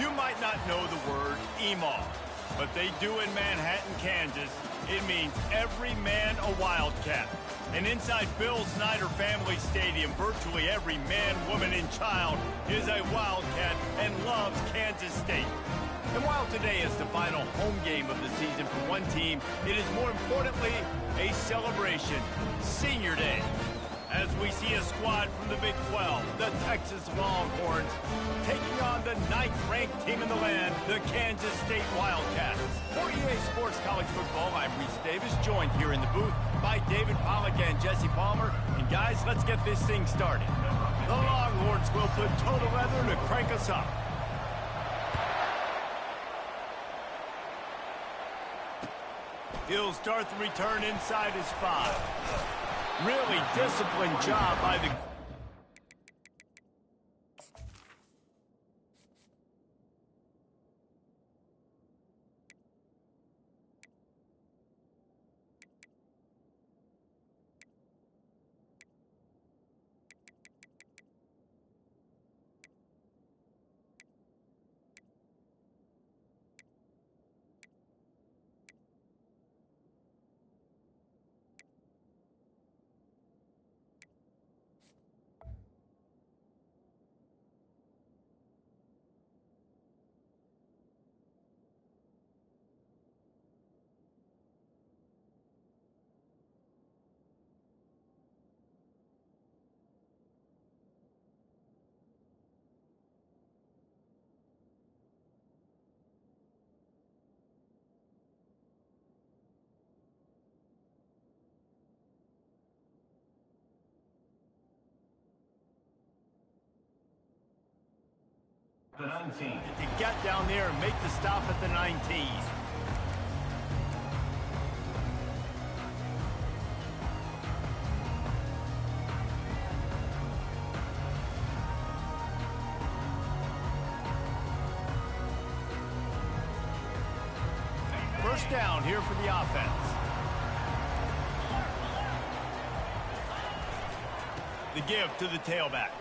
You might not know the word EMAW, but they do in Manhattan, Kansas. It means every man a Wildcat. And inside Bill Snyder Family Stadium, virtually every man, woman, and child is a Wildcat and loves Kansas State. And while today is the final home game of the season for one team, it is more importantly a celebration, Senior Day. As we see a squad from the Big 12, the Texas Longhorns, taking on the 9th-ranked team in the land, the Kansas State Wildcats. For EA Sports College Football, I'm Reese Davis, joined here in the booth by David Pollack and Jesse Palmer. And guys, let's get this thing started. The Longhorns will put total leather to crank us up. He'll start the return inside his 5. Really disciplined job by the... The 19. To get down there and make the stop at the 19. First down here for the offense. The give to the tailback.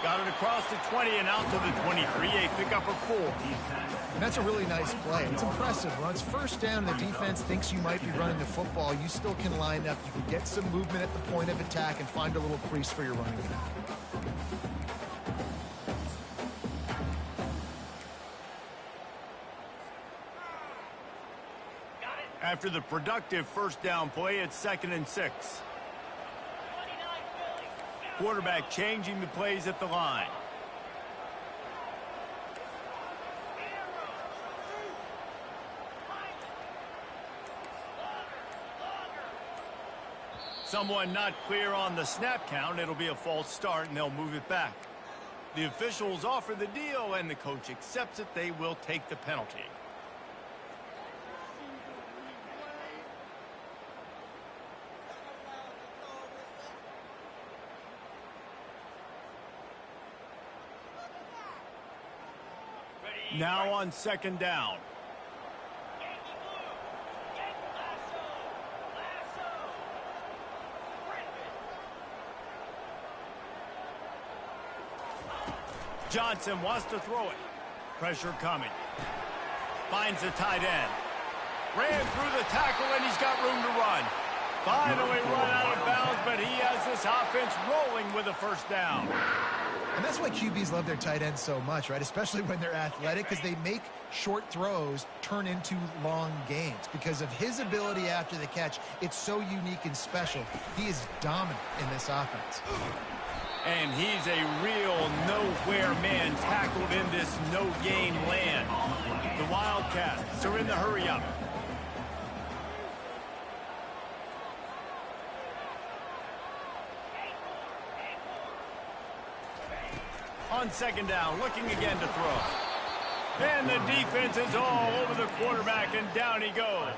Got it across the 20 and out to the 23, a pickup of 4. And that's a really nice play. It's impressive. When it's first down and the defense thinks you might be running the football, you still can line up. You can get some movement at the point of attack and find a little crease for your running back. After the productive first down play, it's 2nd and 6. Quarterback changing the plays at the line. Someone not clear on the snap count. It'll be a false start, and they'll move it back. The officials offer the deal, and the coach accepts it. They will take the penalty. Now on 2nd down. Johnson wants to throw it. Pressure coming. Finds the tight end. Ran through the tackle and he's got room to run. Finally run out of bounds, but he has this offense rolling with a first down. And that's why QBs love their tight ends so much, right? Especially when they're athletic, because they make short throws turn into long gains. Because of his ability after the catch, it's so unique and special. He is dominant in this offense. And he's a real nowhere man tackled in this no-gain land. The Wildcats are in the hurry-up. On 2nd down, looking again to throw. And the defense is all over the quarterback, and down he goes.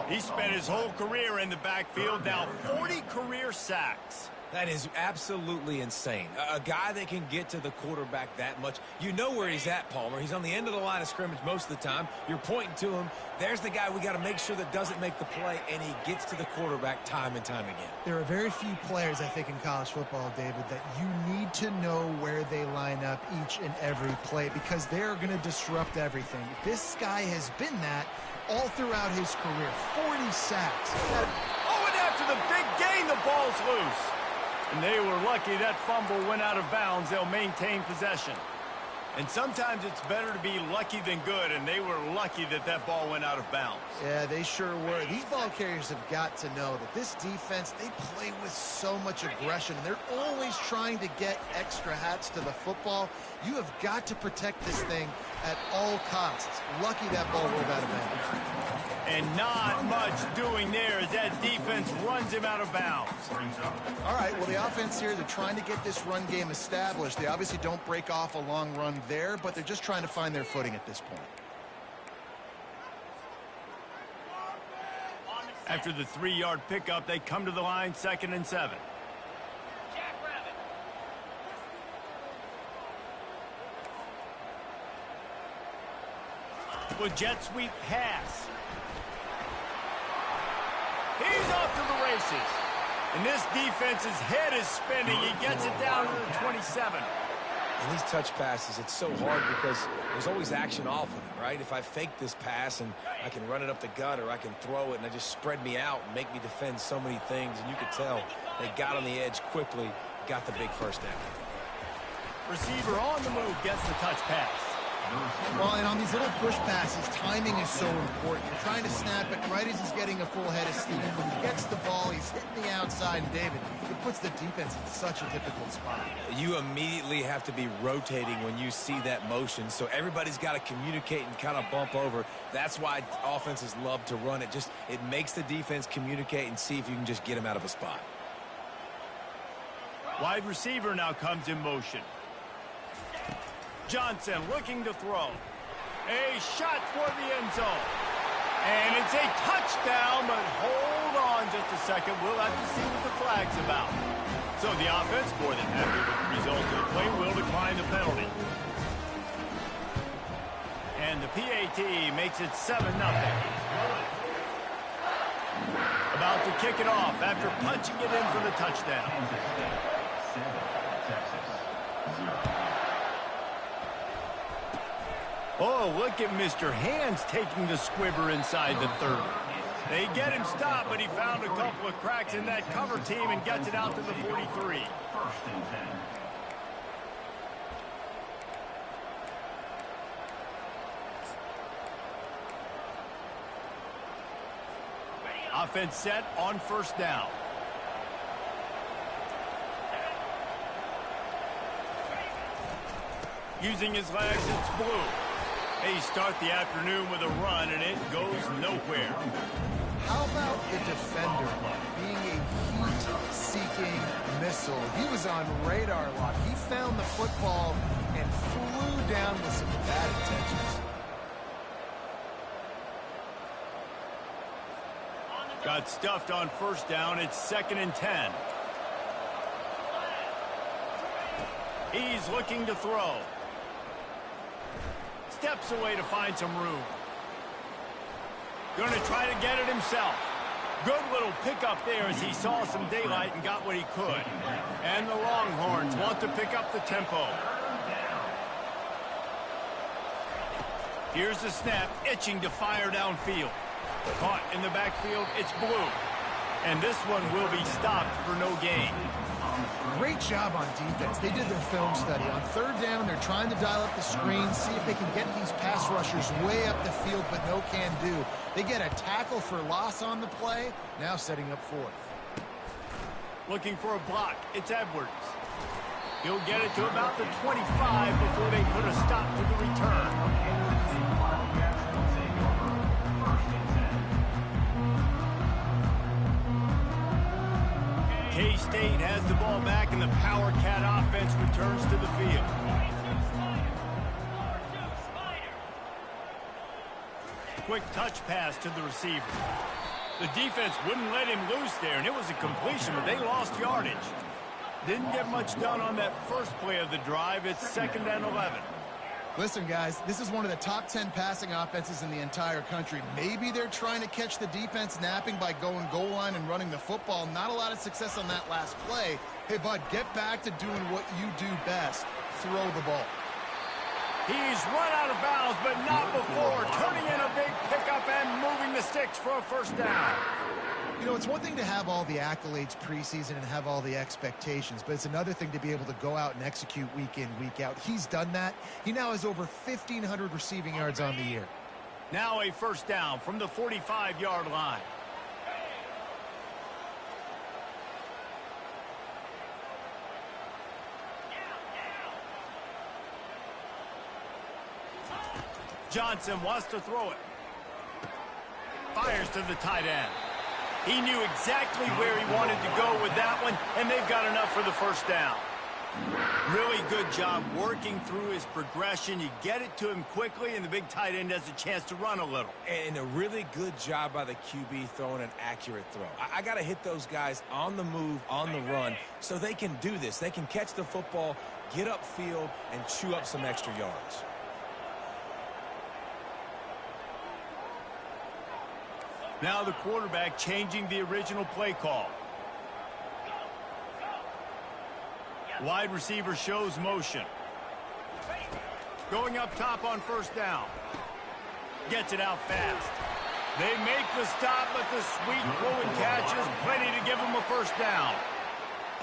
He spent his whole career in the backfield, now 40 career sacks. That is absolutely insane. A guy that can get to the quarterback that much. You know where he's at, Palmer. He's on the end of the line of scrimmage most of the time. You're pointing to him. There's the guy we got to make sure that doesn't make the play, and he gets to the quarterback time and time again. There are very few players, I think, in college football, David, that you need to know where they line up each and every play because they're going to disrupt everything. This guy has been that all throughout his career. 40 sacks. Oh, and after the big gain, the ball's loose. And they were lucky that fumble went out of bounds. They'll maintain possession. And sometimes it's better to be lucky than good, and they were lucky that that ball went out of bounds. Yeah, they sure were. These ball carriers have got to know that this defense, they play with so much aggression, and they're always trying to get extra hats to the football. You have got to protect this thing at all costs. Lucky that ball rolled out of bounds. And not much doing there as that defense runs him out of bounds. All right, well, the offense here, they're trying to get this run game established. They obviously don't break off a long run there, but they're just trying to find their footing at this point. After the 3-yard pickup, they come to the line, 2nd and 7. With jet sweep pass. He's off to the races. And this defense's head is spinning. He gets it down to the 27. And these touch passes, it's so hard because there's always action off of it, right? If I fake this pass and I can run it up the gut or I can throw it and I just spread me out and make me defend so many things. And you could tell they got on the edge quickly, got the big first down. Receiver on the move gets the touch pass. Well, and on these little push passes, timing is so important. You're trying to snap it right as he's getting a full head of steam. When he gets the ball, he's hitting the outside, and David, it puts the defense in such a difficult spot. You immediately have to be rotating when you see that motion, so everybody's got to communicate and kind of bump over. That's why offenses love to run it. It makes the defense communicate and see if you can just get him out of a spot. Wide receiver now comes in motion. Johnson looking to throw. A shot toward the end zone. And it's a touchdown, but hold on just a second. We'll have to see what the flag's about. So the offense, more than happy with the result of the play, will decline the penalty. And the PAT makes it 7-0. About to kick it off after punching it in for the touchdown. Oh, look at Mr. Hands taking the squibber inside the 30. They get him stopped, but he found a couple of cracks in that cover team and gets it out to the 43. 1st and 10. Offense set on 1st down. Using his legs, it's Blue. They start the afternoon with a run, and it goes nowhere. How about the defender being a heat-seeking missile? He was on radar lock. He found the football and flew down with some bad intentions. Got stuffed on 1st down. It's 2nd and 10. He's looking to throw. Steps away to find some room. Going to try to get it himself. Good little pickup there as he saw some daylight and got what he could. And the Longhorns want to pick up the tempo. Here's the snap, itching to fire downfield. Caught in the backfield, it's Blue. And this one will be stopped for no gain. Great job on defense. They did their film study. On 3rd down, they're trying to dial up the screen, see if they can get these pass rushers way up the field, but no can do. They get a tackle for loss on the play, now setting up 4th. Looking for a block, it's Edwards. He'll get it to about the 25 before they put a stop to the return. K-State has the ball back, and the Power Cat offense returns to the field. Quick touch pass to the receiver. The defense wouldn't let him loose there, and it was a completion, but they lost yardage. Didn't get much done on that first play of the drive. It's 2nd and 11. Listen, guys, this is one of the top 10 passing offenses in the entire country. Maybe they're trying to catch the defense napping by going goal line and running the football. Not a lot of success on that last play. Hey, bud, get back to doing what you do best. Throw the ball. He's run out of bounds, but not before turning in a big pickup and moving the sticks for a first down. You know, it's one thing to have all the accolades preseason and have all the expectations, but it's another thing to be able to go out and execute week in, week out. He's done that. He now has over 1,500 receiving yards on the year. Now a first down from the 45-yard line. Johnson wants to throw it. Fires to the tight end. He knew exactly where he wanted to go with that one, and they've got enough for the first down. Really good job working through his progression. You get it to him quickly, and the big tight end has a chance to run a little. And a really good job by the QB throwing an accurate throw. I got to hit those guys on the move, on the run, so they can do this. They can catch the football, get upfield, and chew up some extra yards. Now the quarterback changing the original play call. Wide receiver shows motion. Going up top on first down. Gets it out fast. They make the stop, but the sweet throw and catch is plenty to give them a first down.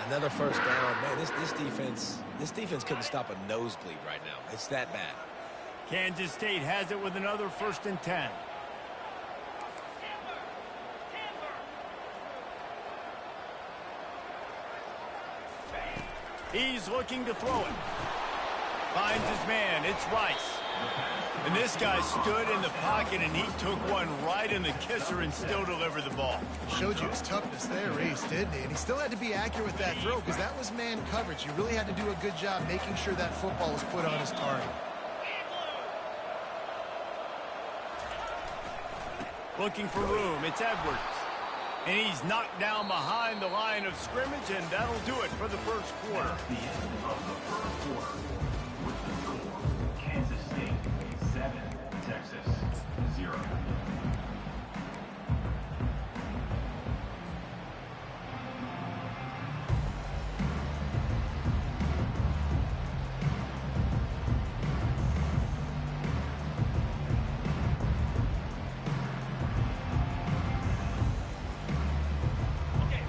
Another first down. Man, this defense couldn't stop a nosebleed right now. It's that bad. Kansas State has it with another 1st and 10. He's looking to throw it. Finds his man. It's Rice. And this guy stood in the pocket, and he took one right in the kisser and still delivered the ball. Showed you his toughness there, Reese, didn't he? And he still had to be accurate with that throw because that was man coverage. You really had to do a good job making sure that football was put on his target. Looking for room. It's Edwards. And he's knocked down behind the line of scrimmage, and that'll do it for the first quarter. The end of the first quarter with the score, Kansas State 7, Texas 0.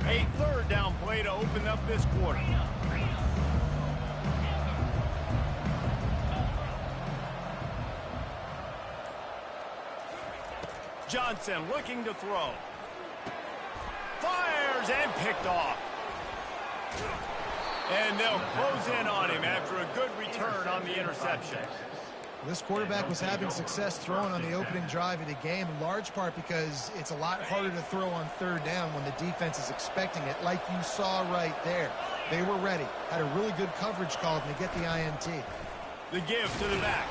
A third down play to open up this quarter. Johnson looking to throw. Fires and picked off. And they'll close in on him after a good return on the interception. This quarterback was having success throwing on the opening drive of the game, in large part because it's a lot harder to throw on third down when the defense is expecting it, like you saw right there. They were ready, had a really good coverage call to get the INT. The give to the back.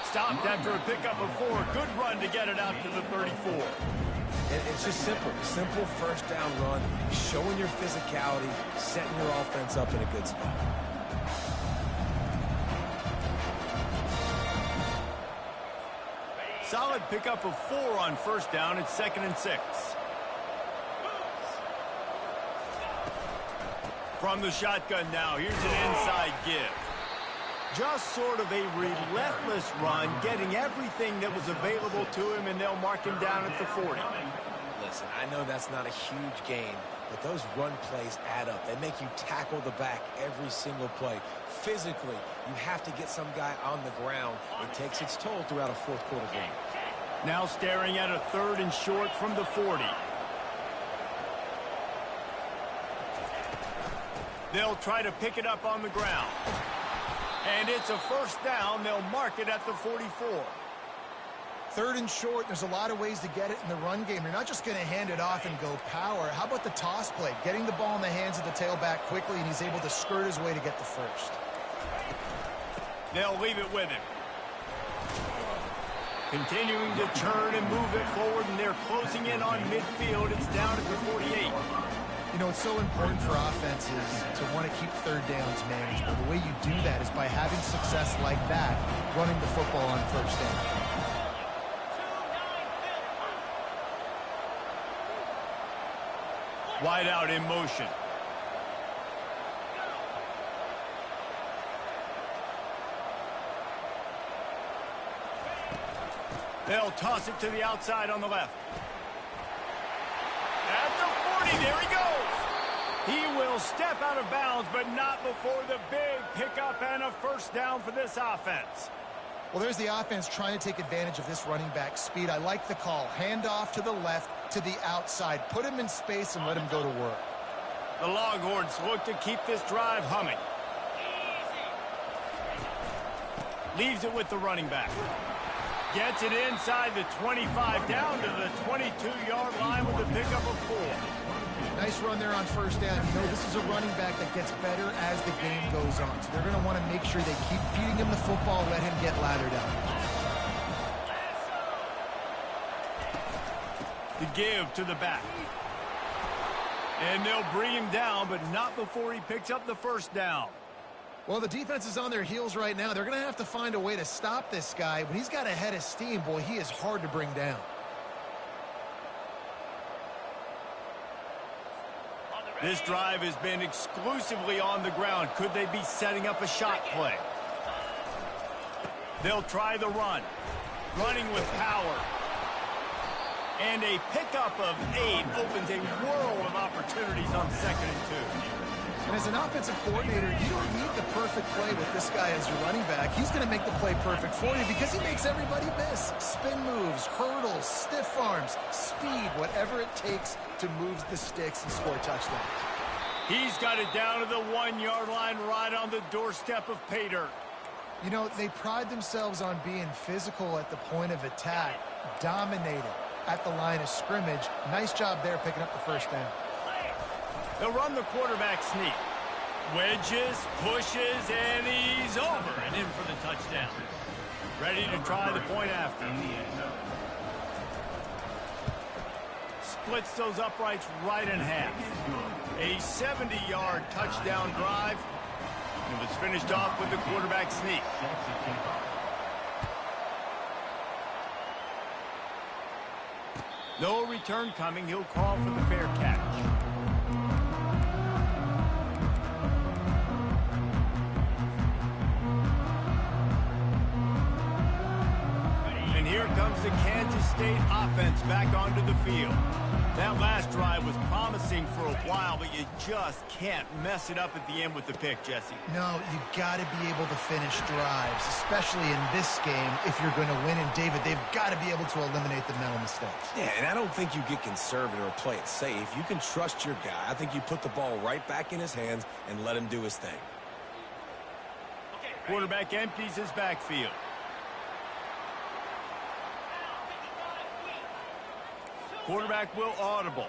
Stopped after a pickup of 4. Good run to get it out to the 34. And it's just simple. Simple first down run, showing your physicality, setting your offense up in a good spot. Solid pickup of 4 on first down. It's 2nd and 6. From the shotgun now, here's an inside give. Just sort of a relentless run, getting everything that was available to him, and they'll mark him down at the 40. Listen, I know that's not a huge gain, but those run plays add up. They make you tackle the back every single play. Physically, you have to get some guy on the ground. It takes its toll throughout a fourth quarter game. Now staring at a 3rd and short from the 40. They'll try to pick it up on the ground. And it's a first down. They'll mark it at the 44. 3rd and short, there's a lot of ways to get it in the run game. You're not just going to hand it off and go power. How about the toss play? Getting the ball in the hands of the tailback quickly, and he's able to skirt his way to get the first. They'll leave it with him. Continuing to turn and move it forward, and they're closing in on midfield. It's down at the 48. You know, it's so important for offenses to want to keep third downs manageable. The way you do that is by having success like that, running the football on first down. Wide out in motion. They'll toss it to the outside on the left. At the 40, there he goes. He will step out of bounds, but not before the big pickup and a first down for this offense. Well, there's the offense trying to take advantage of this running back speed. I like the call. Hand off to the left, to the outside. Put him in space and let him go to work. The Longhorns look to keep this drive humming. Leaves it with the running back. Gets it inside the 25, down to the 22-yard line with a pickup of 4. Nice run there on first down. You know, this is a running back that gets better as the game goes on. So they're going to want to make sure they keep feeding him the football, let him get laddered up. The give to the back. And they'll bring him down, but not before he picks up the first down. Well, the defense is on their heels right now. They're going to have to find a way to stop this guy. When he's got a head of steam, boy, he is hard to bring down. This drive has been exclusively on the ground. Could they be setting up a shot play? They'll try the run. Running with power. And a pickup of 8 opens a world of opportunities on 2nd and 2. And as an offensive coordinator, you don't need the perfect play with this guy as your running back. He's going to make the play perfect for you because he makes everybody miss. Spin moves, hurdles, stiff arms, speed, whatever it takes to move the sticks and score touchdowns. He's got it down to the 1-yard line right on the doorstep of pay dirt. You know, they pride themselves on being physical at the point of attack, dominating at the line of scrimmage. Nice job there picking up the first down. They'll run the quarterback sneak. Wedges, pushes, and he's over and in for the touchdown. Ready to try the point after. Splits those uprights right in half. A 70-yard touchdown drive. It was finished off with the quarterback sneak. No return coming. He'll call for the fair catch. Here comes the Kansas State offense back onto the field. That last drive was promising for a while, but you just can't mess it up at the end with the pick, Jesse. No, you got to be able to finish drives, especially in this game if you're going to win. And, David, they've got to be able to eliminate the mental mistakes. Yeah, and I don't think you get conservative or play it safe. You can trust your guy. I think you put the ball right back in his hands and let him do his thing. Quarterback empties his backfield. Quarterback will audible.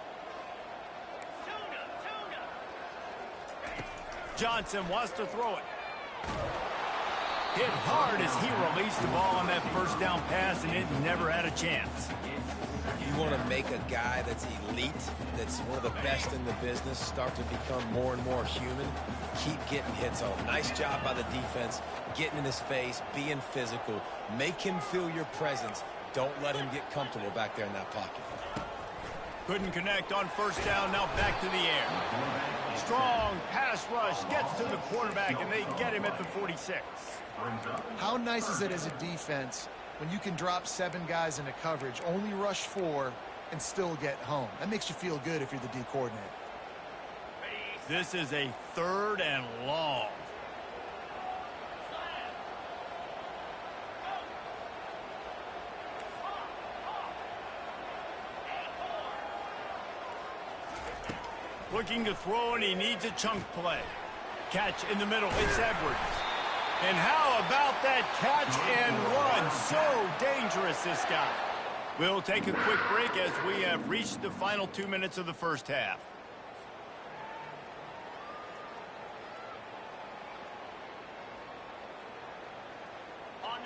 Johnson wants to throw it. Hit hard as he released the ball on that first down pass, and it never had a chance. You want to make a guy that's elite, that's one of the best in the business, start to become more and more human. Keep getting hits on. Nice job by the defense, getting in his face, being physical. Make him feel your presence. Don't let him get comfortable back there in that pocket. Couldn't connect on first down, now back to the air. Strong pass rush gets to the quarterback, and they get him at the 46. How nice is it as a defense when you can drop 7 guys into coverage, only rush 4, and still get home? That makes you feel good if you're the D coordinator. This is a 3rd and long. Looking to throw, and he needs a chunk play. Catch in the middle. It's Edwards. And how about that catch and run? So dangerous, this guy. We'll take a quick break as we have reached the final 2 minutes of the first half.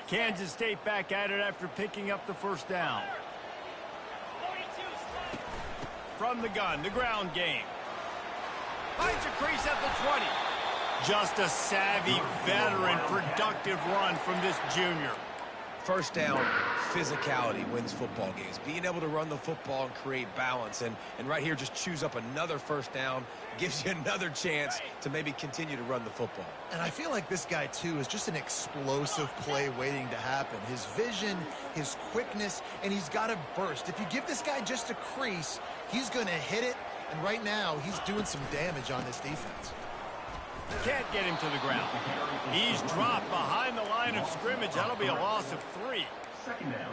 Kansas State back at it after picking up the first down. From the gun, the ground game. Finds a crease at the 20. Just a savvy, veteran, productive run from this junior. First down, physicality wins football games. Being able to run the football and create balance. And right here, just choose up another first down, gives you another chance to maybe continue to run the football. And I feel like this guy, too, is just an explosive play waiting to happen. His vision, his quickness, and he's got a burst. If you give this guy just a crease, he's going to hit it. And right now, he's doing some damage on this defense. Can't get him to the ground. He's dropped behind the line of scrimmage. That'll be a loss of 3.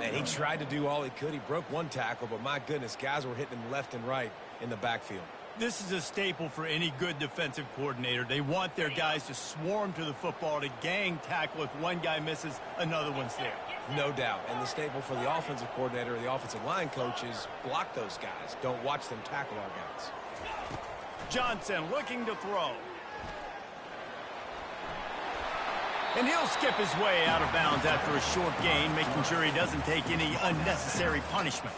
And he tried to do all he could. He broke one tackle, but my goodness, guys were hitting him left and right in the backfield. This is a staple for any good defensive coordinator. They want their guys to swarm to the football, to gang tackle. If one guy misses, another one's there. No doubt. And the staple for the offensive coordinator or the offensive line coach is block those guys. Don't watch them tackle our guys. Johnson looking to throw. And he'll skip his way out of bounds after a short gain, making sure he doesn't take any unnecessary punishment.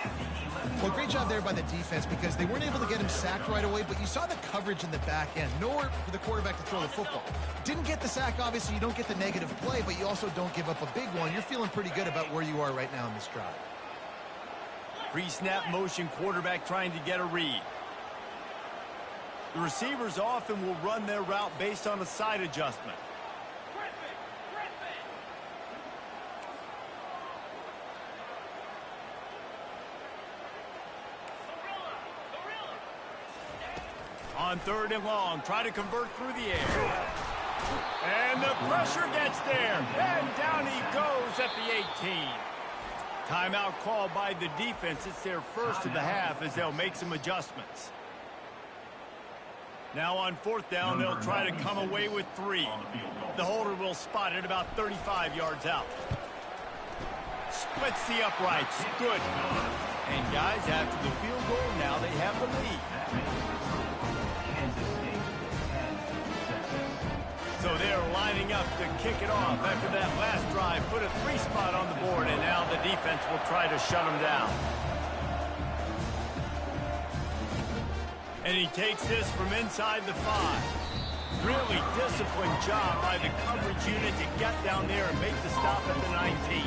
Well, great job there by the defense because they weren't able to get him sacked right away, but you saw the coverage in the back end. Nowhere for the quarterback to throw the football. Didn't get the sack, obviously. You don't get the negative play, but you also don't give up a big one. You're feeling pretty good about where you are right now in this drive. Pre-snap motion quarterback trying to get a read. The receivers often will run their route based on a side adjustment. On 3rd and long, try to convert through the air. And the pressure gets there. And down he goes at the 18. Timeout called by the defense. It's their first of the half as they'll make some adjustments. Now on 4th down, they'll try to come away with 3. The holder will spot it about 35 yards out. Splits the uprights. Good. And guys, after the field goal, now they have the lead. So they're lining up to kick it off after that last drive. Put a 3 spot on the board, and now the defense will try to shut them down. And he takes this from inside the 5. Really disciplined job by the coverage unit to get down there and make the stop at the 19.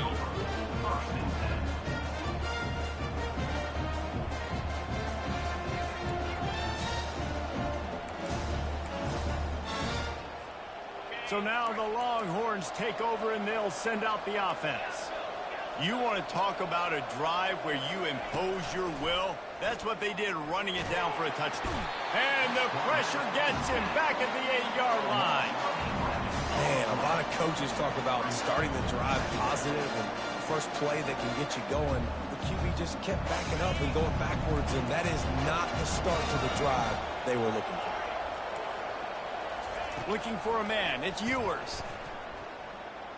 So now the Longhorns take over and they'll send out the offense. You want to talk about a drive where you impose your will? That's what they did, running it down for a touchdown. And the pressure gets him back at the 8-yard line. Man, a lot of coaches talk about starting the drive positive and first play that can get you going. The QB just kept backing up and going backwards, and that is not the start to the drive they were looking for. Looking for a man. It's Ewers.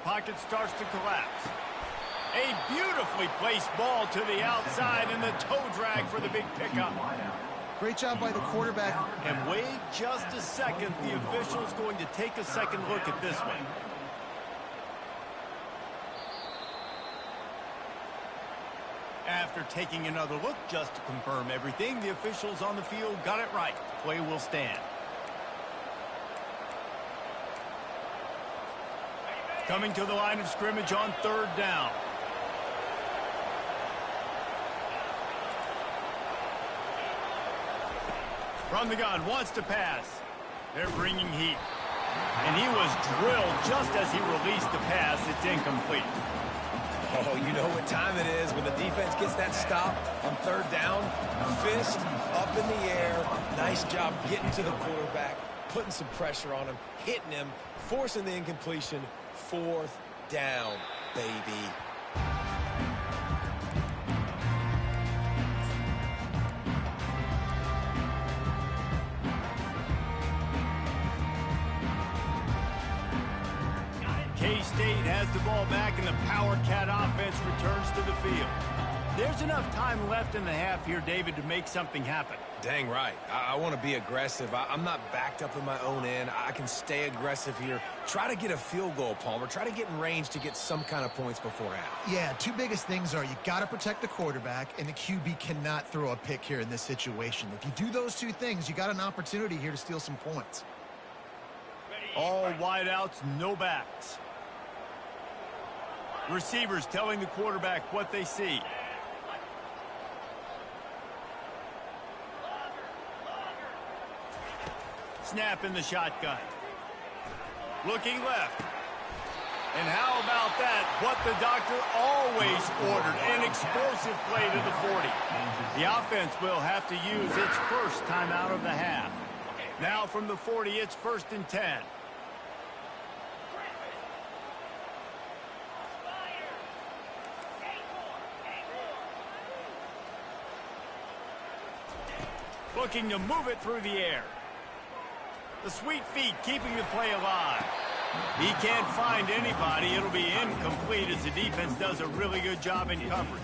Pocket starts to collapse. A beautifully placed ball to the outside and the toe drag for the big pickup. Great job by the quarterback. And wait just a second. The official's going to take a second look at this one. After taking another look just to confirm everything, the officials on the field got it right. Play will stand. Coming to the line of scrimmage on 3rd down. From the gun, wants to pass. They're bringing heat. And he was drilled just as he released the pass. It's incomplete. Oh, you know what time it is when the defense gets that stop on 3rd down. Fist up in the air. Nice job getting to the quarterback, putting some pressure on him, hitting him, forcing the incompletion. 4th down, baby. K-State has the ball back, and the Power Cat offense returns to the field. There's enough time left in the half here, David, to make something happen. Dang right. I want to be aggressive. I'm not backed up in my own end. I can stay aggressive here. Try to get a field goal, Palmer. Try to get in range to get some kind of points before half. Yeah, two biggest things are you got to protect the quarterback, and the QB cannot throw a pick here in this situation. If you do those two things, you got an opportunity here to steal some points. All wideouts, no backs. Receivers telling the quarterback what they see. Snap in the shotgun. Looking left. And how about that? What the doctor always ordered. An explosive play to the 40. The offense will have to use its first timeout of the half. Now from the 40, it's 1st and 10. Looking to move it through the air. The sweet feet keeping the play alive. He can't find anybody. It'll be incomplete as the defense does a really good job in coverage.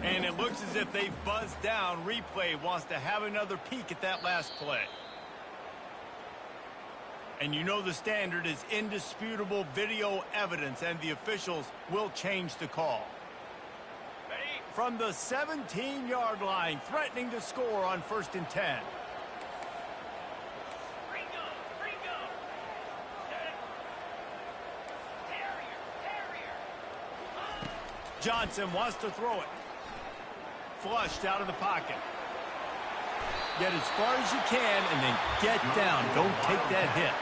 And it looks as if they've buzzed down. Replay wants to have another peek at that last play. And you know the standard is indisputable video evidence, and the officials will change the call. From the 17-yard line, threatening to score on 1st and 10. Johnson wants to throw it. Flushed out of the pocket. Get as far as you can and then get down. Don't take that hit.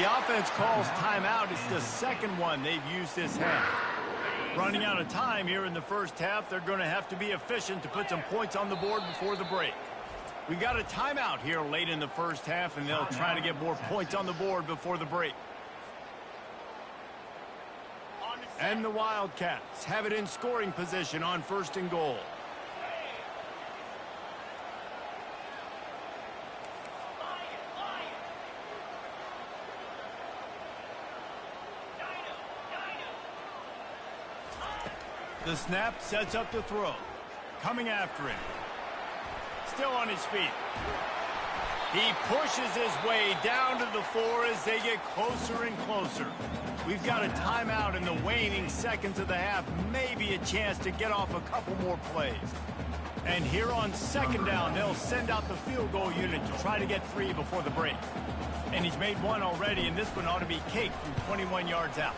The offense calls timeout. It's the second one they've used this half. Running out of time here in the first half. They're going to have to be efficient to put some points on the board before the break. We got a timeout here late in the first half, and they'll try to get more points on the board before the break. And the Wildcats have it in scoring position on 1st and goal. The snap sets up the throw. Coming after him. Still on his feet. He pushes his way down to the 4 as they get closer and closer. We've got a timeout in the waning seconds of the half. Maybe a chance to get off a couple more plays. And here on 2nd down, they'll send out the field goal unit to try to get 3 before the break. And he's made 1 already, and this one ought to be cake from 21 yards out.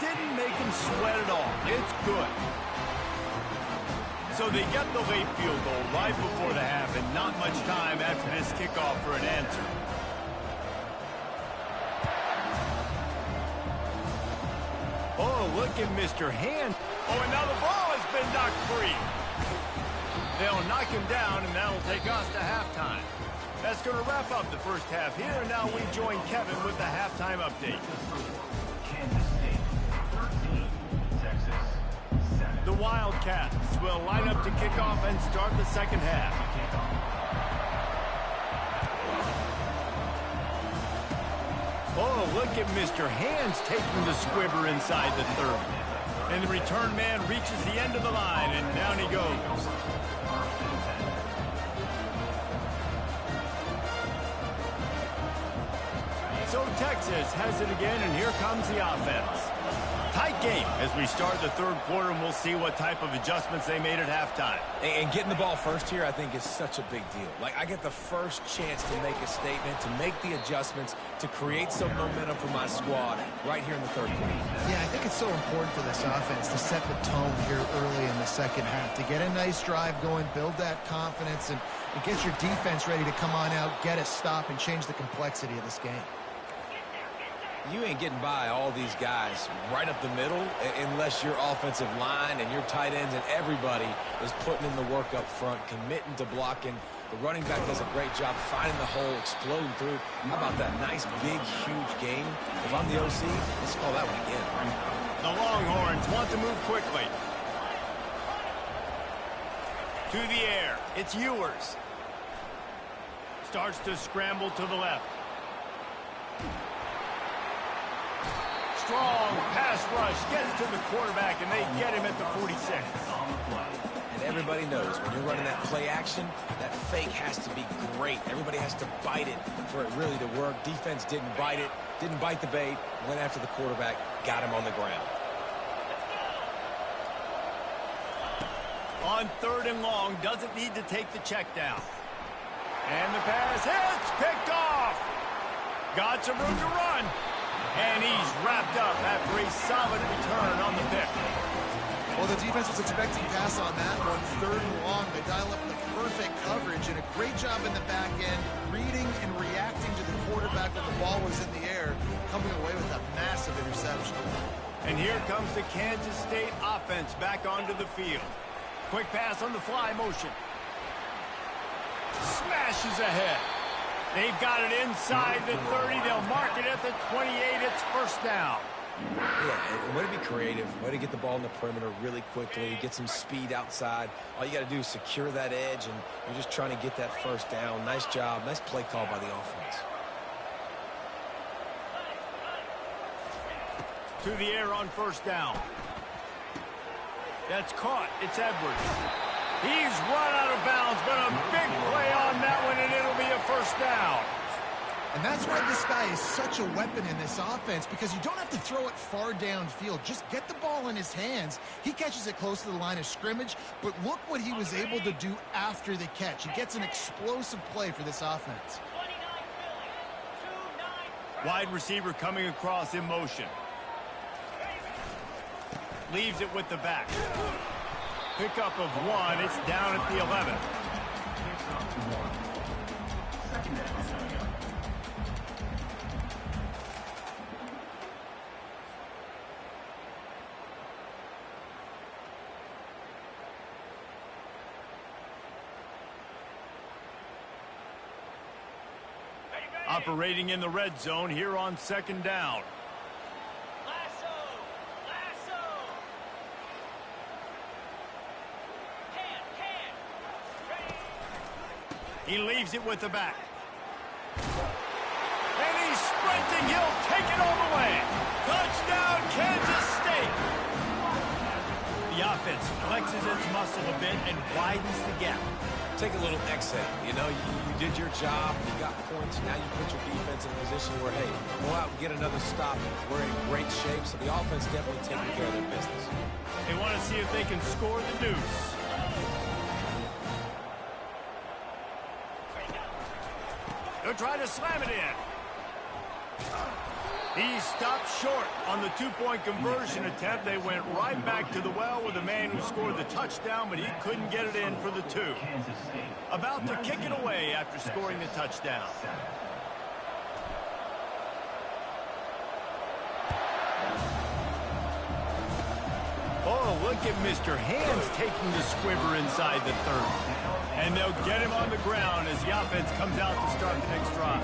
Didn't make him sweat at all. It's good. So they get the late field goal right before the half, and not much time after this kickoff for an answer. Oh, look at Mr. Hand. Oh, and now the ball has been knocked free. They'll knock him down, and that'll take us to halftime. That's going to wrap up the first half here, and now we join Kevin with the halftime update. Kansas State 13, Texas 7. The Wildcats will line up to kick off and start the second half. Oh, look at Mr. Hands taking the squibber inside the 30. And the return man reaches the end of the line, and down he goes. So Texas has it again, and here comes the offense. Tight game as we start the third quarter, and we'll see what type of adjustments they made at halftime. And getting the ball first here, I think, is such a big deal. Like, I get the first chance to make a statement, to make the adjustments, to create some momentum for my squad right here in the third quarter. Yeah, I think it's so important for this offense to set the tone here early in the second half, to get a nice drive going, build that confidence, and get your defense ready to come on out, get a stop, and change the complexity of this game. You ain't getting by all these guys right up the middle unless your offensive line and your tight ends and everybody is putting in the work up front, committing to blocking. The running back does a great job finding the hole, exploding through. How about that nice, big, huge game? If I'm the OC, let's call that one again. The Longhorns want to move quickly. To the air. It's Ewers. Starts to scramble to the left. strong pass rush gets to the quarterback, and they get him at the 46. On the play. And everybody knows when you're running that play action, that fake has to be great. Everybody has to bite it for it really to work. Defense didn't bite it, didn't bite the bait, went after the quarterback, got him on the ground. On 3rd and long, doesn't need to take the check down. And the pass hits, picked off. Got some room to run. And he's wrapped up after a solid return on the pick. Well, the defense was expecting pass on that one. 3rd and long, they dial up the perfect coverage and a great job in the back end, reading and reacting to the quarterback when the ball was in the air, coming away with a massive interception. And here comes the Kansas State offense back onto the field. Quick pass on the fly motion. Smashes ahead. They've got it inside the 30. They'll mark it at the 28. It's first down. Yeah, and way to be creative, way to get the ball in the perimeter really quickly, get some speed outside. All you got to do is secure that edge, and you're just trying to get that first down. Nice job, nice play call by the offense. To the air on first down. That's caught. It's Edwards. He's run out of bounds, but a big play on that one, and it'll be a first down. And that's why this guy is such a weapon in this offense, because you don't have to throw it far downfield. Just get the ball in his hands. He catches it close to the line of scrimmage, but look what he was able to do after the catch. He gets an explosive play for this offense. Wide receiver coming across in motion. Leaves it with the back. Pickup of 1. It's down at the 11. Picks up 1. Second down coming up. Operating in the red zone here on 2nd down. He leaves it with the back. And he's sprinting. He'll take it all the way. Touchdown, Kansas State. The offense flexes its muscle a bit and widens the gap. Take a little exhale. You know, you did your job. You got points. Now you put your defense in a position where, hey, go out and get another stop. We're in great shape, so the offense definitely taking care of their business. They want to see if they can score the deuce. They'll try to slam it in. He stopped short on the 2-point conversion attempt. They went right back to the well with the man who scored the touchdown, but he couldn't get it in for the 2. Kansas State. About to kick it away after scoring the touchdown. Oh, look at Mr. Hands taking the squiver inside the 30. And they'll get him on the ground as the offense comes out to start the next drive.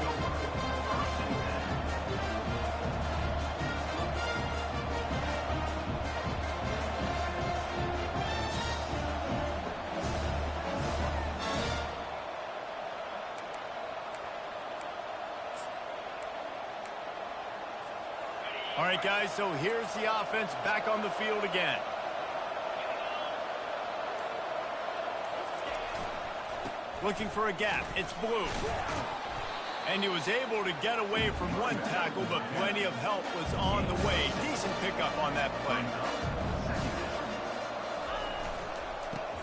All right, guys, so here's the offense back on the field again. Looking for a gap. It's Blue. And he was able to get away from one tackle, but plenty of help was on the way. Decent pickup on that play.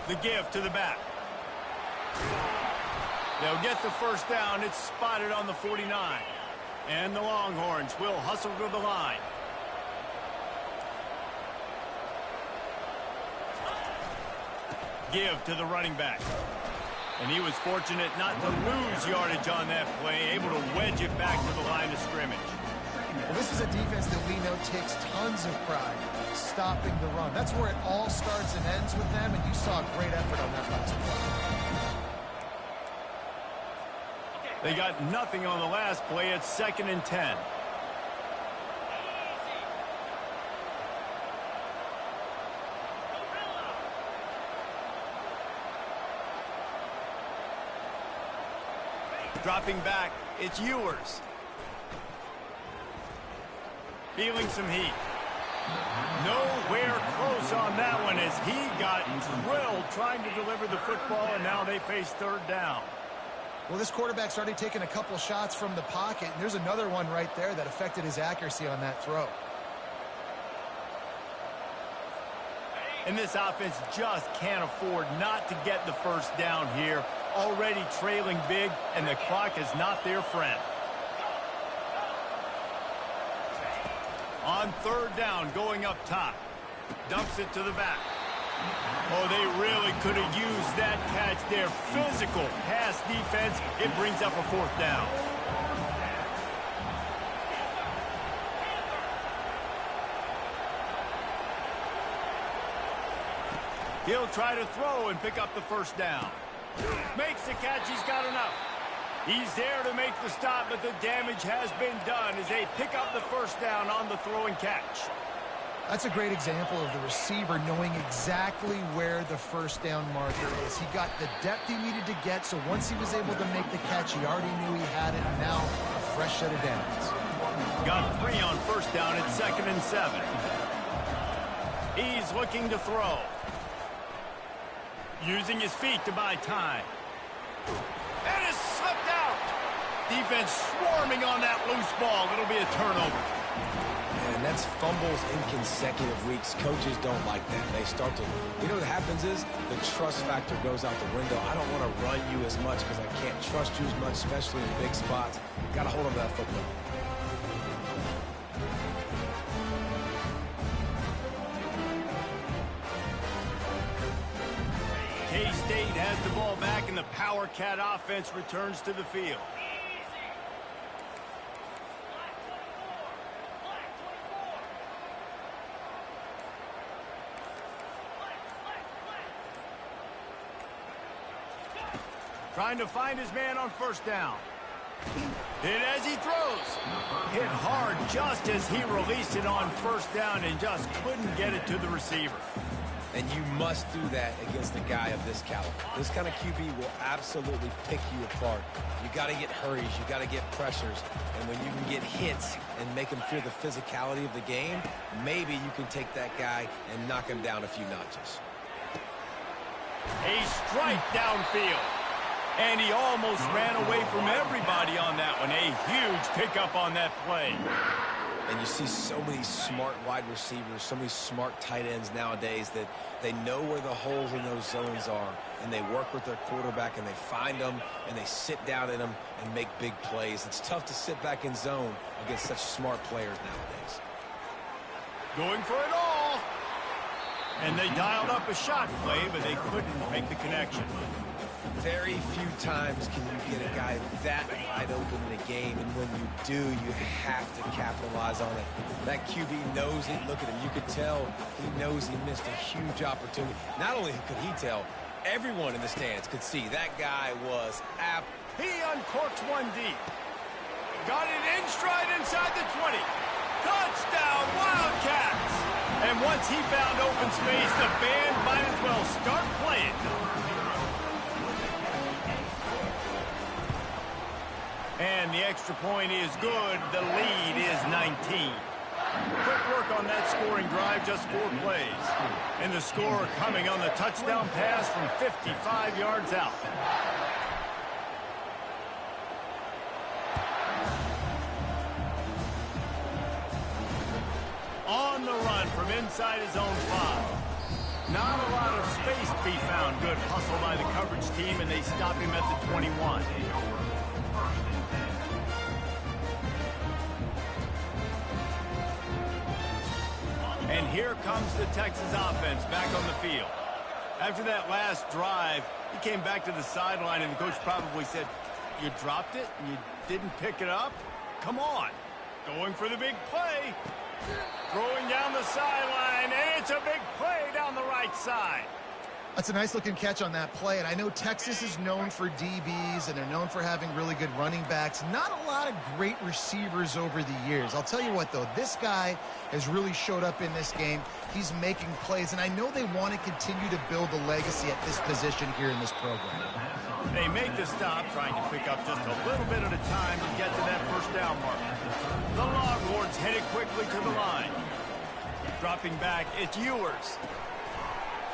The give to the back. They'll get the first down. It's spotted on the 49. And the Longhorns will hustle to the line. Give to the running back. And he was fortunate not to lose yardage on that play, able to wedge it back to the line of scrimmage. Well, this is a defense that we know takes tons of pride stopping the run. That's where it all starts and ends with them, and you saw a great effort on that last play. They got nothing on the last play. It's 2nd and 10. Dropping back, it's Ewers. feeling some heat. Nowhere close on that one as he got drilled trying to deliver the football, and now they face third down. Well, this quarterback's already taken a couple shots from the pocket, and there's another one right there that affected his accuracy on that throw. And this offense just can't afford not to get the first down here. Already trailing big, and the clock is not their friend. On third down, going up top. Dumps it to the back. Oh, they really could have used that catch there. Physical pass defense. It brings up a fourth down. He'll try to throw and pick up the first down. Makes the catch. He's got enough. He's there to make the stop, but the damage has been done as they pick up the first down on the throw and catch. That's a great example of the receiver knowing exactly where the first down marker is. He got the depth he needed to get, so once he was able to make the catch, he already knew he had it, and now a fresh set of downs. Got 3 on first down at 2nd and 7. He's looking to throw. Using his feet to buy time. And it's slipped out. Defense swarming on that loose ball. It'll be a turnover. And that's fumbles in consecutive weeks. Coaches don't like that. They start to, you know what happens is the trust factor goes out the window. I don't want to run you as much because I can't trust you as much, especially in big spots. Got to hold on to that football. K-State has the ball back, and the Power Cat offense returns to the field. Trying to find his man on first down. Hit as he throws. Hit hard just as he released it on first down and just couldn't get it to the receiver. And you must do that against a guy of this caliber. This kind of QB will absolutely pick you apart. You got to get hurries. You got to get pressures. And when you can get hits and make him feel the physicality of the game, maybe you can take that guy and knock him down a few notches. A strike downfield. And he almost ran away from everybody on that one. A huge pickup on that play. And you see so many smart wide receivers, so many smart tight ends nowadays that they know where the holes in those zones are, and they work with their quarterback, and they find them, and they sit down in them and make big plays. It's tough to sit back in zone against such smart players nowadays. Going for it all. And they dialed up a shot play, but they couldn't make the connection. Very few times can you get a guy that wide open in a game, and when you do, you have to capitalize on it. That QB knows it. Look at him. You could tell he knows he missed a huge opportunity. Not only could he tell, everyone in the stands could see that guy was He uncorks one deep. Got it in stride inside the 20. Touchdown, Wildcats! And once he found open space, the band might as well start playing. And the extra point is good. The lead is 19. Quick work on that scoring drive, just 4 plays. And the score coming on the touchdown pass from 55 yards out. On the run from inside his own 5. Not a lot of space to be found. Good hustle by the coverage team, and they stop him at the 21. And here comes the Texas offense back on the field. After that last drive, he came back to the sideline, and the coach probably said, "You dropped it and you didn't pick it up? Come on." Going for the big play. Throwing down the sideline, and it's a big play down the right side. That's a nice-looking catch on that play, and I know Texas is known for DBs, and they're known for having really good running backs. Not a lot of great receivers over the years. I'll tell you what, though, this guy has really showed up in this game. He's making plays, and I know they want to continue to build a legacy at this position here in this program. They make the stop, trying to pick up just a little bit at a time to get to that first down mark. The Longhorns headed quickly to the line. Dropping back, it's Ewers.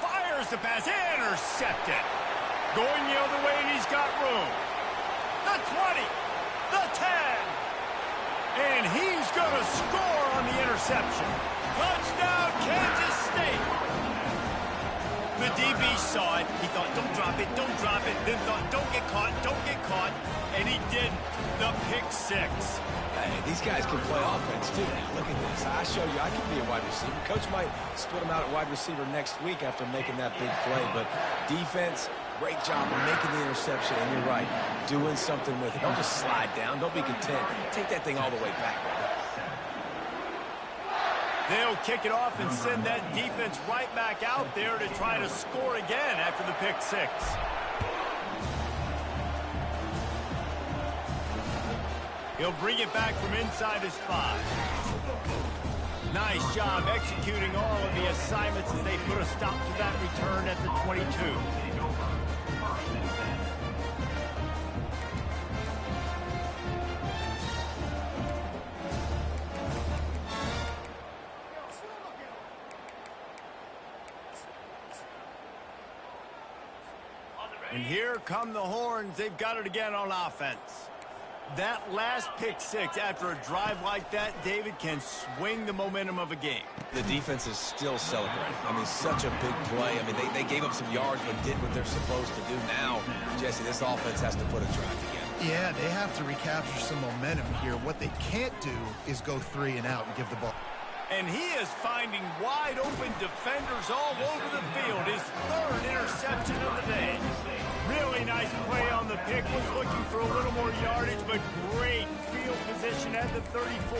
Fires the pass, intercepted. Going the other way, and he's got room. The 20, the 10. And he's going to score on the interception. Touchdown, Kansas State. The DB saw it. He thought, don't drop it, don't drop it. Then thought, don't get caught, don't get caught. And he didn't. The pick six. Hey, these guys can play offense, too. Now, look at this. I show you I can be a wide receiver. Coach might split him out at wide receiver next week after making that big play. But defense, great job of making the interception. And you're right, doing something with it. Don't just slide down. Don't be content. Take that thing all the way back. They'll kick it off and send that defense right back out there to try to score again after the pick six. He'll bring it back from inside his 5. Nice job executing all of the assignments as they put a stop to that return at the 22. And here come the Horns. They've got it again on offense. That last pick six after a drive like that, David, can swing the momentum of a game. The defense is still celebrating. I mean, such a big play. I mean, they gave up some yards but did what they're supposed to do. Now, Jesse, this offense has to put a drive together. Yeah, they have to recapture some momentum here. What they can't do is go 3 and out and give the ball. And he is finding wide open defenders all over the field. His 3rd interception of the day. Really nice play on the pick. Was looking for a little more yardage, but great field position at the 34.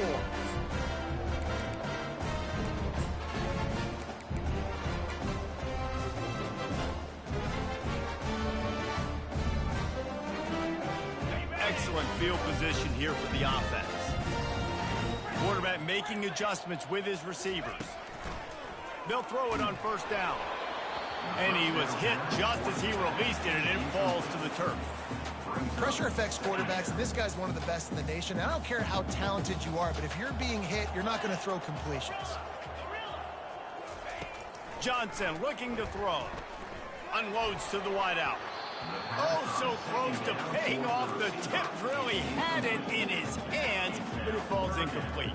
Excellent field position here for the offense. Quarterback making adjustments with his receivers. They'll throw it on first down. And he was hit just as he released it, and it falls to the turf. Pressure affects quarterbacks, and this guy's one of the best in the nation. I don't care how talented you are, but if you're being hit, you're not going to throw completions. Johnson looking to throw. Unloads to the wideout. Oh, so close to paying off. The tip really had it in his hands, but it falls incomplete.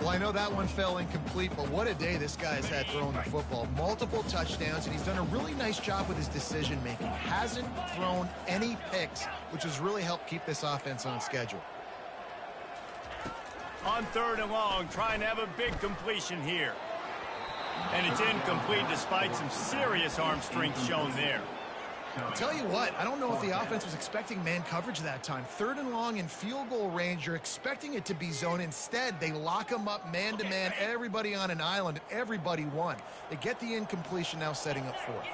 Well, I know that one fell incomplete, but what a day this guy's had throwing the football. Multiple touchdowns, and he's done a really nice job with his decision-making. Hasn't thrown any picks, which has really helped keep this offense on schedule. On 3rd and long, trying to have a big completion here. And it's incomplete despite some serious arm strength shown there. I'll tell you what, I don't know if the offense was expecting man coverage that time. 3rd and long in field goal range, you're expecting it to be zone. Instead, they lock them up man-to-man, everybody on an island, everybody won. They get the incompletion, now setting up 4th.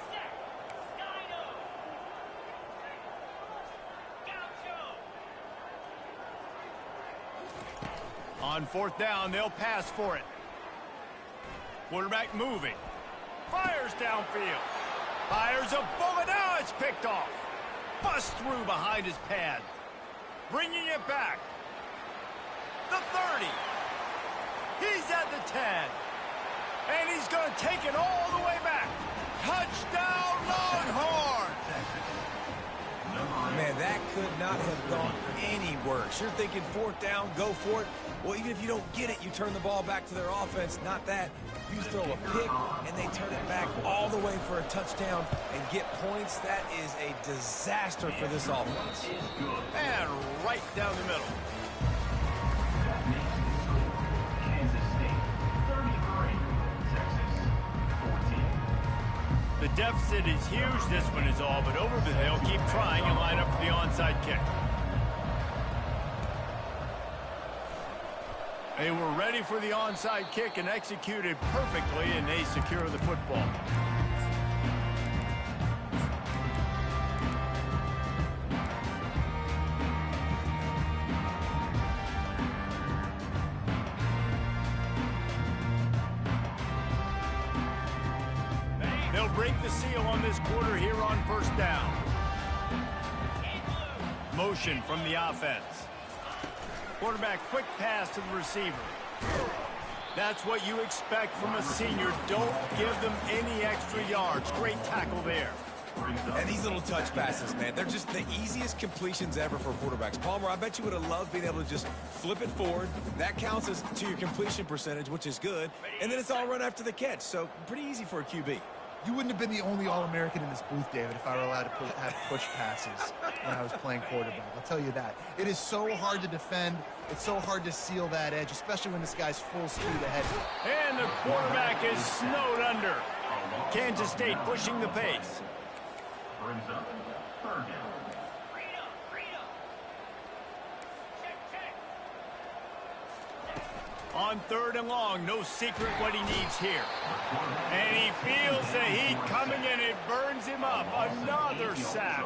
On 4th down, they'll pass for it. Quarterback moving. Fires downfield. Fires a bullet. Now it's picked off. Busts through behind his pad. Bringing it back. The 30. He's at the 10. And he's going to take it all the way back. Touchdown, Longhorns! Man, that could not have gone any worse. You're thinking 4th down, go for it. Well, even if you don't get it, you turn the ball back to their offense. Not that. You throw a pick, and they turn it back all the way for a touchdown and get points. That is a disaster for this offense. And right down the middle. Kansas State 33, Texas 14. The deficit is huge. This one is all but over, but they'll keep trying and line up for the onside kick. They were ready for the onside kick and executed perfectly, and they secure the football. They'll break the seal on this quarter here on first down. Motion from the offense. Quarterback quick pass to the receiver. That's what you expect from a senior. Don't give them any extra yards. Great tackle there. And these little touch passes, man, they're just the easiest completions ever for quarterbacks. Palmer, I bet you would have loved being able to just flip it forward. That counts as to your completion percentage, which is good. And then it's all run after the catch. So pretty easy for a QB. You wouldn't have been the only All-American in this booth, David, if I were allowed to have push passes when I was playing quarterback. I'll tell you that. It is so hard to defend. It's so hard to seal that edge, especially when this guy's full speed ahead. And the quarterback is snowed under. Kansas State pushing the pace. Brings up third down. On 3rd and long, no secret what he needs here. And he feels the heat coming and it burns him up. Another sack.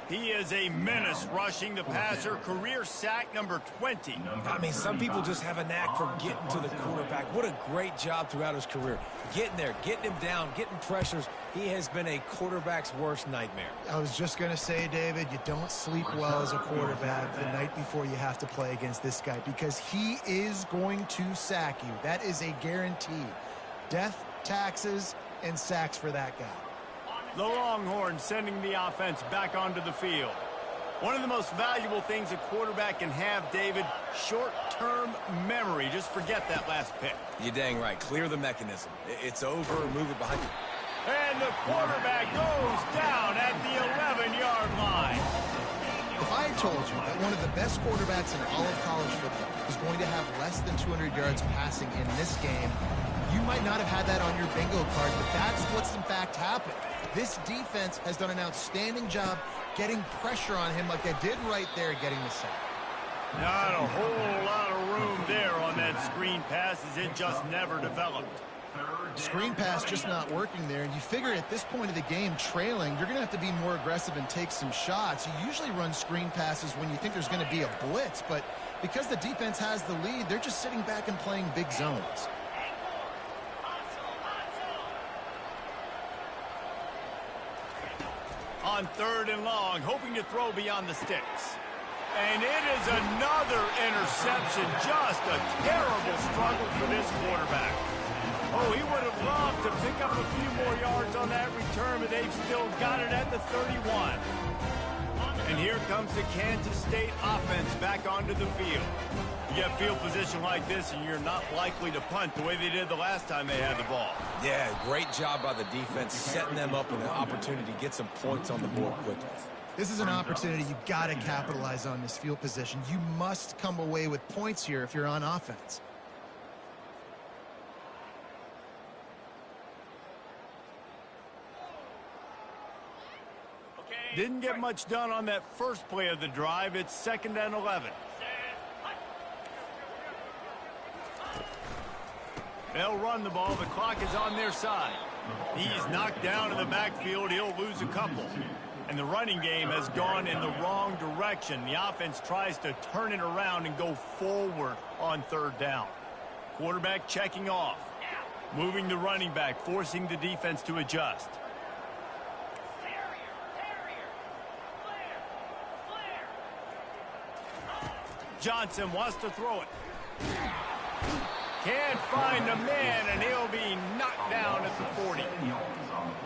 He is a menace rushing the passer. Career sack number 20. I mean, some people just have a knack for getting to the quarterback. What a great job throughout his career. Getting there, getting him down, getting pressures. He has been a quarterback's worst nightmare. I was just going to say, David, you don't sleep well as a quarterback the night before you have to play against this guy because he is going to sack you. That is a guarantee. Death, taxes, and sacks for that guy. The Longhorns sending the offense back onto the field. One of the most valuable things a quarterback can have, David, short-term memory. Just forget that last pick. You're dang right. Clear the mechanism. It's over. Move it behind you. And the quarterback goes down at the 11-yard line. If I had told you that one of the best quarterbacks in all of college football is going to have less than 200 yards passing in this game, you might not have had that on your bingo card, but that's what's in fact happened. This defense has done an outstanding job getting pressure on him like they did right there getting the sack. Not a whole lot of room there on that screen pass as it just never developed. Screen pass just not working there, and you figure at this point of the game, trailing, you're going to have to be more aggressive and take some shots. You usually run screen passes when you think there's going to be a blitz, but because the defense has the lead, they're just sitting back and playing big zones. On 3rd and long, hoping to throw beyond the sticks. And it is another interception. Just a terrible struggle for this quarterback. Oh, he would have loved to pick up a few more yards on that return, but they've still got it at the 31. And here comes the Kansas State offense back onto the field. You get field position like this, and you're not likely to punt the way they did the last time they had the ball. Yeah, great job by the defense, setting them up with an opportunity to get some points on the board quickly. This is an opportunity you got to capitalize on this field position. You must come away with points here if you're on offense. Didn't get much done on that first play of the drive. It's 2nd and 11. They'll run the ball. The clock is on their side. He's knocked down in the backfield. He'll lose a couple. And the running game has gone in the wrong direction. The offense tries to turn it around and go forward on 3rd down. Quarterback checking off. Moving the running back, forcing the defense to adjust. Johnson wants to throw it. Can't find a man, and he'll be knocked down at the 40.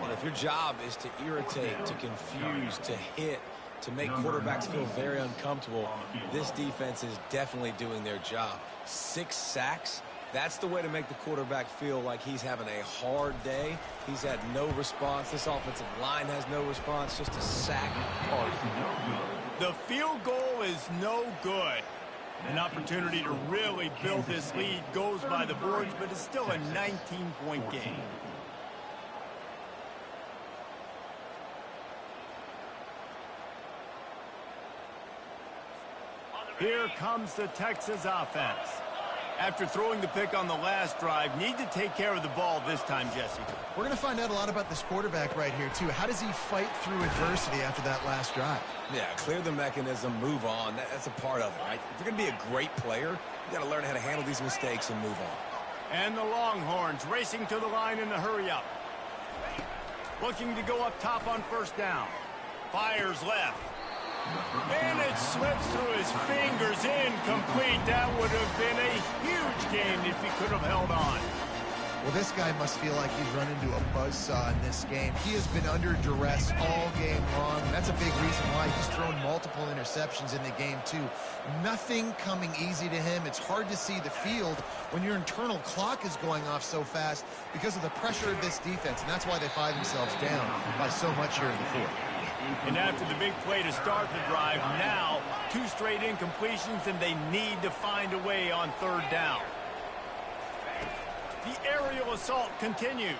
And if your job is to irritate, to confuse, to hit, to make quarterbacks feel very uncomfortable, this defense is definitely doing their job. 6 sacks, that's the way to make the quarterback feel like he's having a hard day. He's had no response. This offensive line has no response, just a sack party. The field goal is no good. An opportunity to really build this lead goes by the boards, but it's still a 19-point game. Here comes the Texas offense. After throwing the pick on the last drive, need to take care of the ball this time, Jesse. We're going to find out a lot about this quarterback right here, too. How does he fight through adversity after that last drive? Yeah, clear the mechanism, move on. That's a part of it, right? If you're going to be a great player, you got to learn how to handle these mistakes and move on. And the Longhorns racing to the line in the hurry-up. Looking to go up top on 1st down. Fires left. And it slips through his fingers, incomplete. That would have been a huge game if he could have held on. Well, this guy must feel like he's run into a buzzsaw in this game. He has been under duress all game long. And that's a big reason why he's thrown multiple interceptions in the game, too. Nothing coming easy to him. It's hard to see the field when your internal clock is going off so fast because of the pressure of this defense. And that's why they find themselves down by so much here in the fourth. And after the big play to start the drive, now 2 straight incompletions, and they need to find a way on 3rd down. The aerial assault continues.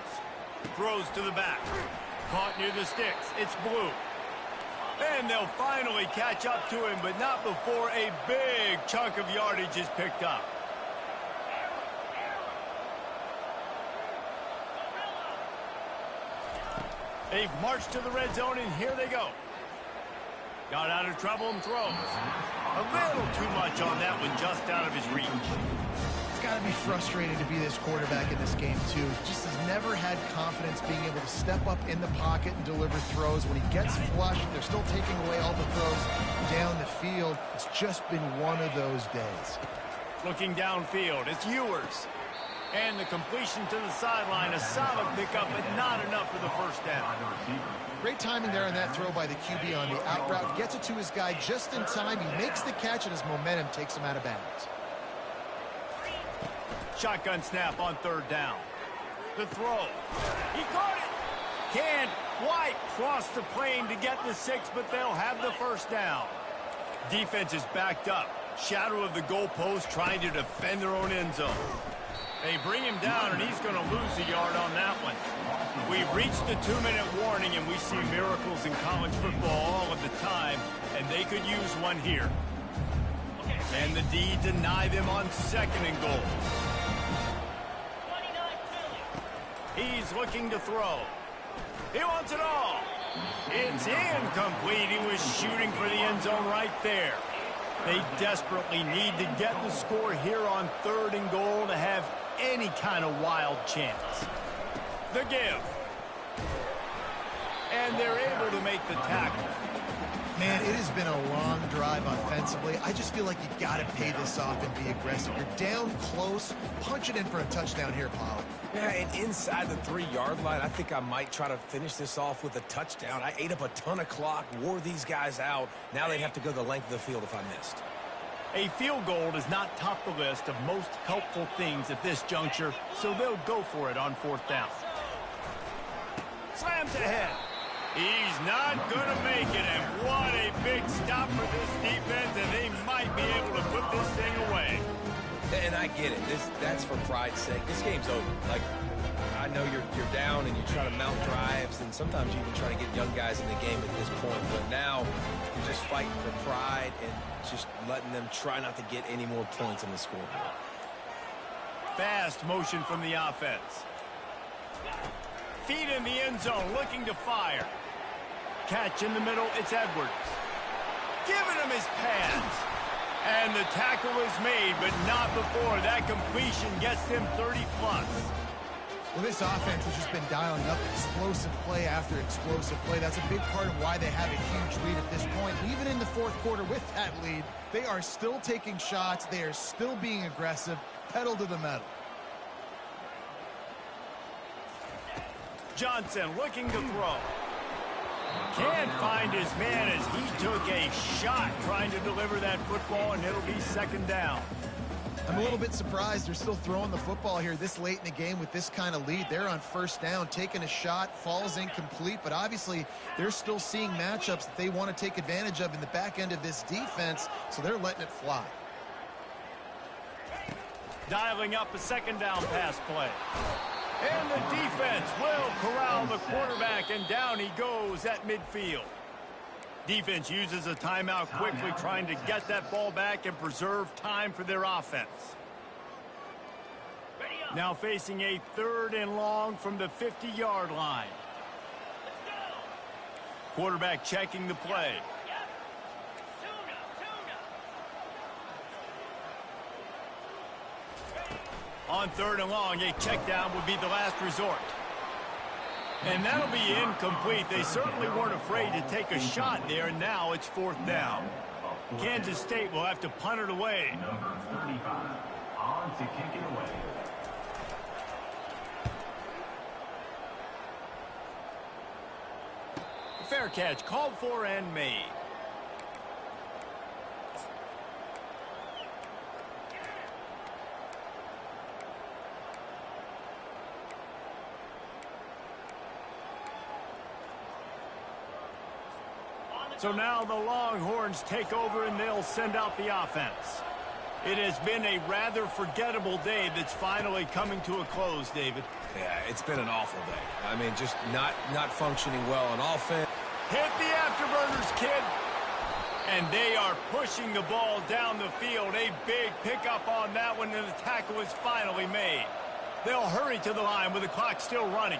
Throws to the back. Caught near the sticks. It's Blue. And they'll finally catch up to him, but not before a big chunk of yardage is picked up. They've marched to the red zone, and here they go. Got out of trouble and throws. A little too much on that one, just out of his reach. Got to be frustrated to be this quarterback in this game, too. Just has never had confidence being able to step up in the pocket and deliver throws. When he gets flushed, they're still taking away all the throws down the field. It's just been one of those days. Looking downfield, it's Ewers. And the completion to the sideline, a solid pickup, but not enough for the first down. Great timing there on that throw by the QB on the out route. Gets it to his guy just in time. He makes the catch, and his momentum takes him out of bounds. Shotgun snap on 3rd down. The throw. He caught it. Can't quite cross the plane to get the 6, but they'll have the first down. Defense is backed up. Shadow of the goalpost trying to defend their own end zone. They bring him down, and he's going to lose a yard on that one. We've reached the 2-minute warning, and we see miracles in college football all of the time, and they could use one here. And the D deny them on 2nd and goal. He's looking to throw. He wants it all. It's incomplete. He was shooting for the end zone right there. They desperately need to get the score here on 3rd and goal to have any kind of wild chance. The give. And they're able to make the tackle. Man, it has been a long drive offensively. I just feel like you got to pay this off and be aggressive. You're down close. Punch it in for a touchdown here, Paul. Yeah, and inside the 3-yard line, I think I might try to finish this off with a touchdown. I ate up a ton of clock, wore these guys out. Now they'd have to go the length of the field if I missed. A field goal does not top the list of most helpful things at this juncture, so they'll go for it on 4th down. Slams ahead. He's not going to make it, and what a big stop for this defense, and they might be able to put this thing away. And I get it. That's for pride's sake. This game's over. Like, I know you're down and you try to mount drives, and sometimes you even try to get young guys in the game at this point. But now you're just fighting for pride and just letting them try not to get any more points on the scoreboard. Fast motion from the offense. Feet in the end zone, looking to fire. Catch in the middle, it's Edwards. Giving him his pads. And the tackle is made, but not before that completion gets them 30-plus. Well, this offense has just been dialing up explosive play after explosive play. That's a big part of why they have a huge lead at this point. Even in the 4th quarter with that lead, they are still taking shots. They are still being aggressive. Pedal to the metal. Johnson looking to throw. Can't find his man as he took a shot trying to deliver that football, and it'll be 2nd down. I'm a little bit surprised they're still throwing the football here this late in the game with this kind of lead. They're on 1st down, taking a shot, falls incomplete, but obviously they're still seeing matchups that they want to take advantage of in the back end of this defense, so they're letting it fly. Dialing up a 2nd down pass play. And the defense will corral the quarterback, and down he goes at midfield. Defense uses a timeout quickly, trying to get that ball back and preserve time for their offense. Now facing a 3rd and long from the 50-yard line. Quarterback checking the play. On 3rd and long, a check down would be the last resort. And that'll be incomplete. They certainly weren't afraid to take a shot there, and now it's 4th down. Kansas State will have to punt it away. Number 35, on to kick it away. Fair catch, called for and made. So now the Longhorns take over and they'll send out the offense. It has been a rather forgettable day that's finally coming to a close, David. Yeah, it's been an awful day. I mean, just not functioning well on offense. Hit the afterburners, kid. And they are pushing the ball down the field. A big pickup on that one, and the tackle is finally made. They'll hurry to the line with the clock still running.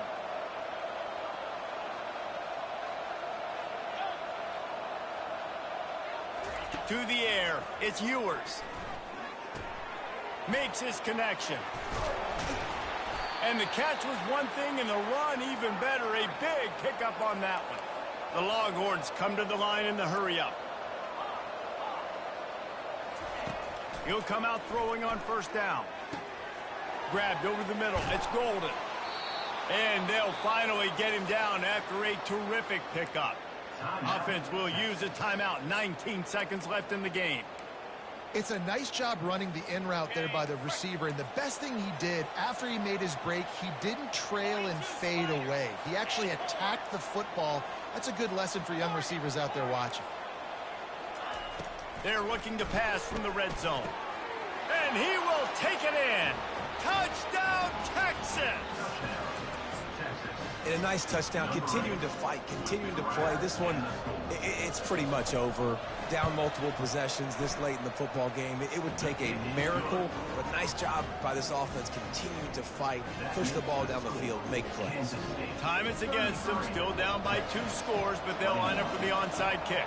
To the air, it's Ewers. Makes his connection. And the catch was one thing, and the run even better. A big pickup on that one. The Longhorns come to the line in the hurry-up. He'll come out throwing on 1st down. Grabbed over the middle. It's Golden. And they'll finally get him down after a terrific pickup. Offense will use a timeout. 19 seconds left in the game. It's a nice job running the in route there by the receiver, and the best thing he did after he made his break, he didn't trail and fade away. He actually attacked the football. That's a good lesson for young receivers out there watching. They're looking to pass from the red zone. And he will take it in. Touchdown, Texas! And a nice touchdown, continuing to fight, continuing to play. This one, it's pretty much over. Down multiple possessions this late in the football game. It would take a miracle, but nice job by this offense continuing to fight, push the ball down the field, make plays. Time is against them, still down by 2 scores, but they'll line up for the onside kick.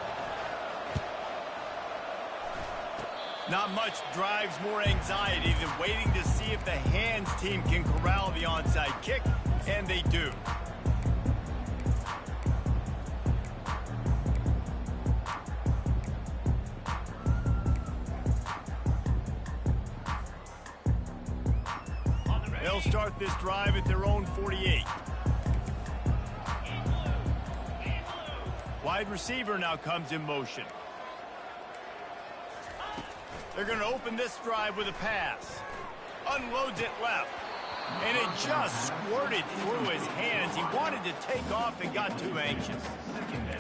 Not much drives more anxiety than waiting to see if the hands team can corral the onside kick, and they do. They'll start this drive at their own 48. Wide receiver now comes in motion. They're going to open this drive with a pass. Unloads it left. And it just squirted through his hands. He wanted to take off and got too anxious.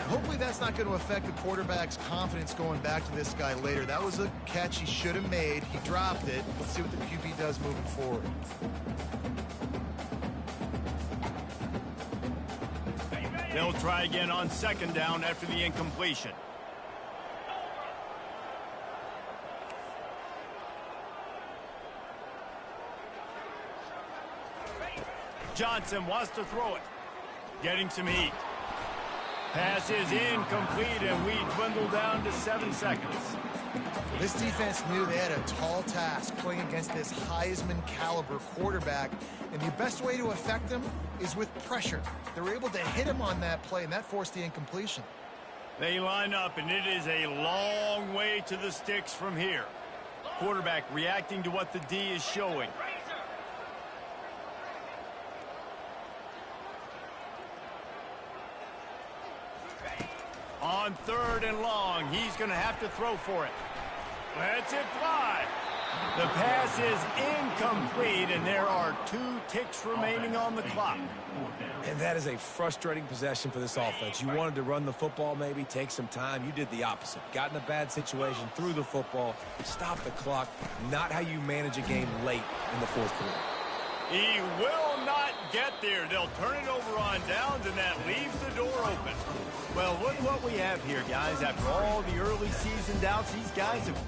Hopefully that's not going to affect the quarterback's confidence going back to this guy later. That was a catch he should have made. He dropped it. Let's see what the QB does moving forward. They'll try again on 2nd down after the incompletion. Johnson wants to throw it. Getting some heat. Pass is incomplete, and we dwindle down to 7 seconds. This defense knew they had a tall task playing against this Heisman caliber quarterback, and the best way to affect him is with pressure. They were able to hit him on that play, and that forced the incompletion. They line up, and it is a long way to the sticks from here. Quarterback reacting to what the D is showing. On 3rd and long, he's going to have to throw for it. Lets it fly. The pass is incomplete, and there are 2 ticks remaining on the clock. And that is a frustrating possession for this offense. You wanted to run the football, maybe take some time. You did the opposite. Got in a bad situation, threw the football, stopped the clock. Not how you manage a game late in the 4th quarter. He will not get there. They'll turn it over on downs, and that leaves the door open. Well, look what we have here, guys. After all the early season doubts, these guys have